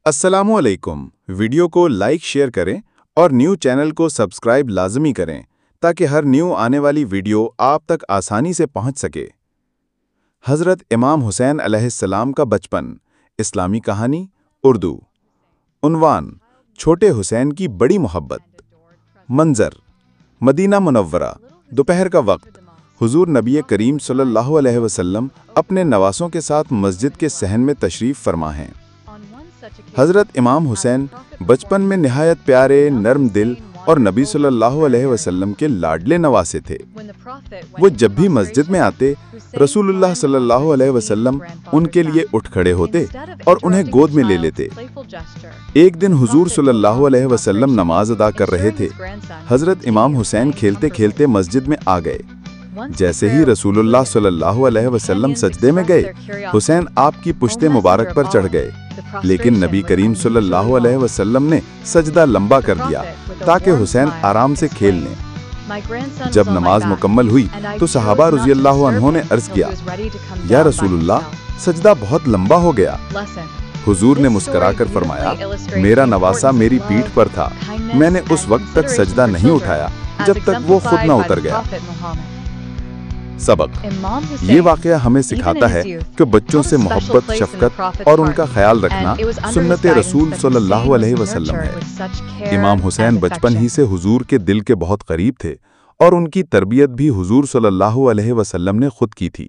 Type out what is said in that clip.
अस्सलामु अलैकुम। वीडियो को लाइक शेयर करें और न्यू चैनल को सब्सक्राइब लाजमी करें ताकि हर न्यू आने वाली वीडियो आप तक आसानी से पहुंच सके। हज़रत इमाम हुसैन अलैहिस्सलाम का बचपन, इस्लामी कहानी, उर्दू। उन्वान: छोटे हुसैन की बड़ी मोहब्बत। मंजर: मदीना मुनव्वरा, दोपहर का वक्त। हुजूर नबी करीम सल्लल्लाहु अलैहि वसल्लम अपने नवासों के साथ मस्जिद के सहन में तशरीफ़ फरमा हैं। हज़रत इमाम हुसैन बचपन में निहायत प्यारे, नरम दिल और नबी सल्लल्लाहु अलैहि वसल्लम के लाडले नवासे थे। वो जब भी मस्जिद में आते, रसूलुल्लाह सल्लल्लाहु अलैहि वसल्लम उनके लिए उठ खड़े होते और उन्हें गोद में ले लेते। एक दिन हुजूर सल्लल्लाहु अलैहि वसल्लम नमाज अदा कर रहे थे। हज़रत इमाम हुसैन खेलते खेलते मस्जिद में आ गए। जैसे ही रसूलुल्लाह सल्लल्लाहु अलैहि वसल्लम सजदे में गए, हुसैन आपकी पुश्ते मुबारक पर चढ़ गए, लेकिन नबी करीम सल्लल्लाहु अलैहि वसल्लम ने सजदा लंबा कर दिया ताकि हुसैन आराम से खेल लें। जब नमाज मुकम्मल हुई तो सहाबा रज़ियल्लाहु अन्हों ने अर्ज किया, या रसूलुल्लाह, सजदा बहुत लंबा हो गया। हुजूर ने मुस्कुराकर फरमाया, मेरा नवासा मेरी पीठ पर था, मैंने उस वक्त तक सजदा नहीं उठाया जब तक वो खुद न उतर गया। सबक: ये वाक़या हमें सिखाता है कि बच्चों से मोहब्बत, शफ़क़त और उनका ख्याल रखना सुन्नत रसूल सल्लल्लाहु अलैहि वसल्लम है। इमाम हुसैन बचपन ही से हुजूर के दिल के बहुत करीब थे और उनकी तरबियत भी हुजूर सल्लल्लाहु अलैहि वसल्लम ने खुद की थी।